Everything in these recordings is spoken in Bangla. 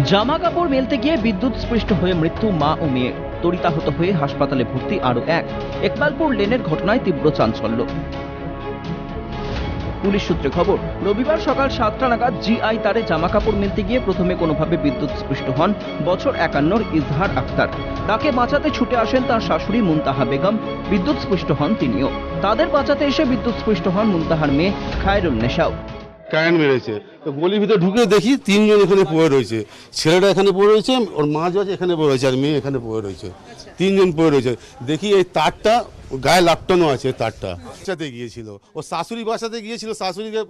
জামা কাপড় মেলতে গিয়ে বিদ্যুৎ স্পৃষ্ট হয়ে মৃত্যু মা ও মেয়ে, তড়িতাহত হয়ে হাসপাতালে ভর্তি আরো এক। একবালপুর লেনের ঘটনায় তীব্র চাঞ্চল্য। পুলিশ সূত্রে খবর, রবিবার সকাল 7টা নাগাদ জিআই তারে জামা কাপড় মেলতে গিয়ে প্রথমে কোনোভাবে বিদ্যুৎ স্পৃষ্ট হন বছর 51 ইজহার আক্তার। তাকে বাঁচাতে ছুটে আসেন তার শাশুড়ি মুনতাহা বেগম, বিদ্যুৎ স্পৃষ্ট হন তিনিও। তাদের বাঁচাতে এসে বিদ্যুৎ স্পৃষ্ট হন মুনতাহার মেয়ে খায়রুন নেশাও। কারেন্ট মেরেছে, তো গলির ভিতরে ঢুকে দেখি তিনজন এখানে পড়ে রয়েছে। ছেলেটা এখানে পড়ে রয়েছে, ওর মা যে আছে এখানে পড়ে রয়েছে, আর মেয়ে এখানে পড়ে রয়েছে। তিনজন পড়ে রয়েছে। দেখি এই তারটা গায়ে লাপটানো আছে, তারটা বাঁচাতে গিয়েছিল, ও শাশুড়ি বাঁচাতে গিয়েছিল, শাশুড়িকে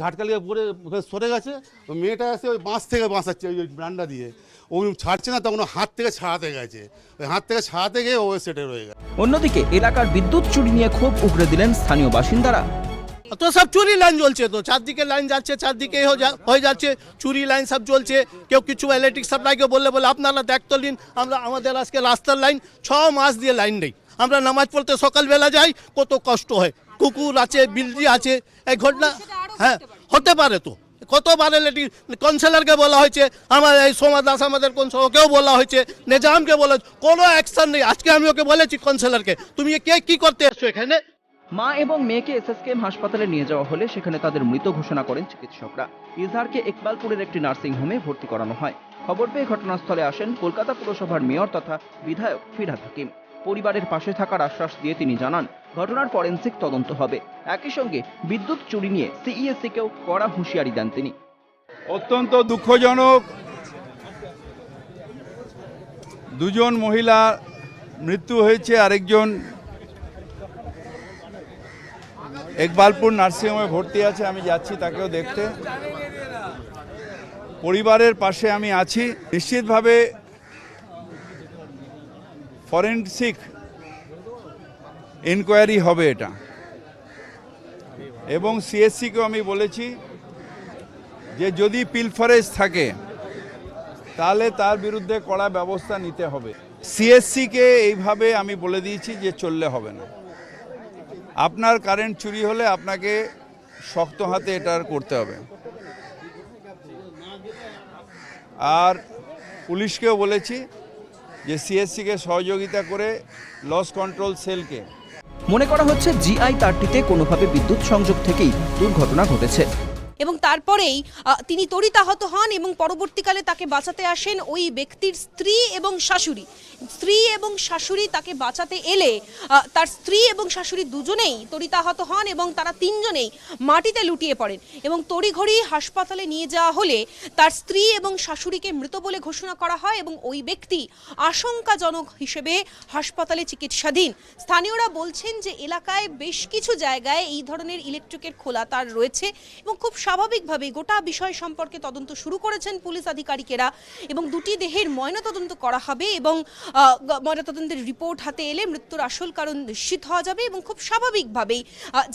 ঝাটকা লিয়ে পড়ে সরে গেছে। ওই মেয়েটা এসে ওই বাঁশ থেকে বাঁচাচ্ছে, ওই ব্রান্ডা দিয়ে ও ছাড়ছে না, তখন হাত থেকে ছাড়াতে গেছে, ওই হাত থেকে ছাড়াতে গিয়ে ও সেটে রয়ে গেছে। অন্যদিকে এলাকার বিদ্যুৎ চুরি নিয়ে ক্ষোভ উগরে দিলেন স্থানীয় বাসিন্দারা। তো সব চুরি লাইন জ্বলছে, তো চারদিকে লাইন যাচ্ছে, চারদিকে হয়ে যাচ্ছে চুরি লাইন সব জ্বলছে। কেউ কিছু ইলেকট্রিক সাপ্লাইকে বললে আপনারা দেখতো নিন, আমাদের আজকে রাস্তার লাইন 6 মাস দিয়ে লাইন নেই। আমরা নামাজ পড়তে সকালবেলা যাই, কত কষ্ট হয়। কুকুর আছে, বিল্লি আছে, এই ঘটনা হ্যাঁ হতে পারে। তো কতবার ইলেকট্রিক কাউন্সিলরকে বলা হয়েছে, আমার এই সোমা দাস আমাদের ওকেও বলা হয়েছে, নিজামকে বলা, কোনো অ্যাকশন নেই। আজকে আমি ওকে বলেছি কাউন্সিলরকে, তুমি কি করতে এসছো এখানে। মা এবং মেয়েকে এসএসকেএম হাসপাতালে নিয়ে যাওয়া হলে সেখানে তাদের মৃত ঘোষণা করেন চিকিৎসকরা। ইজহারকে একবালপুরের একটি নার্সিং হোমে ভর্তি করানো হয়। খবর পেয়ে ঘটনাস্থলে আসেন কলকাতা পুরসভার মেয়র তথা বিধায়ক ফিরহাদ হাকিম। পরিবারের পাশে থাকার আশ্বাস দিয়ে তিনি জানান, ঘটনার ফরেনসিক তদন্ত হবে। একই সঙ্গে বিদ্যুৎ চুরি নিয়ে সিইএসসিকেও কড়া হুঁশিয়ারি দেন তিনি। অত্যন্ত দুঃখজনক, দুজন মহিলা মৃত্যু হয়েছে, আরেকজন একবালপুর নার্সিংহোমে ভর্তি আছে। আমি যাচ্ছি তাকেও দেখতে। পরিবারের পাশে আমি আছি। নিশ্চিতভাবে ফরেনসিক ইনকোয়ারি হবে এটা, এবং সিএসসিকেও আমি বলেছি যে যদি পিলফারেজ থাকে তাহলে তার বিরুদ্ধে কড়া ব্যবস্থা নিতে হবে। সিএসসিকে এইভাবে আমি বলে দিয়েছি যে চললে হবে না। আপনার কারেন্ট চুরি হলে আপনাকে শক্ত হাতে এটা করতে হবে। আর পুলিশকেও বলেছি যে সিএসসিকে সহযোগিতা করে লস কন্ট্রোল সেলকে। মনে করা হচ্ছে জিআই তারটিতে কোনোভাবে বিদ্যুৎ সংযোগ থেকেই দুর্ঘটনা ঘটেছে। এবং তারপরেই তিনি তড়িতাহত হন এবং পরবর্তীকালে তাকে বাঁচাতে আসেন ওই ব্যক্তির স্ত্রী এবং শাশুড়ি। স্ত্রী এবং শাশুড়ি তাকে বাঁচাতে এলে তার স্ত্রী এবং শাশুড়ি দুজনেই তড়িতাহত হন এবং তারা তিনজনেই মাটিতে লুটিয়ে পড়েন এবং তড়িঘড়ি হাসপাতালে নিয়ে যাওয়া হলে তার স্ত্রী এবং শাশুড়িকে মৃত বলে ঘোষণা করা হয় এবং ওই ব্যক্তি আশঙ্কাজনক হিসেবে হাসপাতালে চিকিৎসাধীন। স্থানীয়রা বলছেন যে এলাকায় বেশ কিছু জায়গায় এই ধরনের ইলেকট্রিকের খোলা তার রয়েছে এবং খুব স্বাভাবিকভাবে গোটা বিষয় সম্পর্কে তদন্ত শুরু করেছেন পুলিশ আধিকারিকেরা এবং দুটি দেহের ময়নাতদন্ত করা হবে এবং ময়নাতদন্তের রিপোর্ট হাতে এলে মৃত্যুর আসল কারণ নিশ্চিত হওয়া যাবে। এবং খুব স্বাভাবিকভাবেই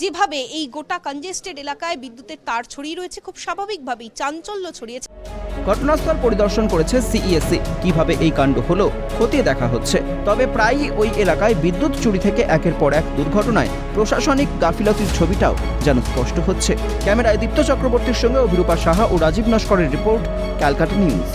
যেভাবে এই গোটা কনজেস্টেড এলাকায় বিদ্যুতের তার ছড়িয়ে রয়েছে, খুব স্বাভাবিকভাবেই চাঞ্চল্য ছড়িয়েছে। ঘটনাস্থল পরিদর্শন করেছে সিইএসসি। কিভাবে এই কাণ্ড হলো খতিয়ে দেখা হচ্ছে। তবে প্রায়ই ওই এলাকায় বিদ্যুৎ চুরি থেকে একের পর এক দুর্ঘটনায় প্রশাসনিক গাফিলতির ছবিটাও যেন স্পষ্ট হচ্ছে। ক্যামেরায় দীপ্ত চক্রবর্তীর সঙ্গে অভিরূপা সাহা ও রাজীব নস্করের রিপোর্ট, ক্যালকাটা নিউজ।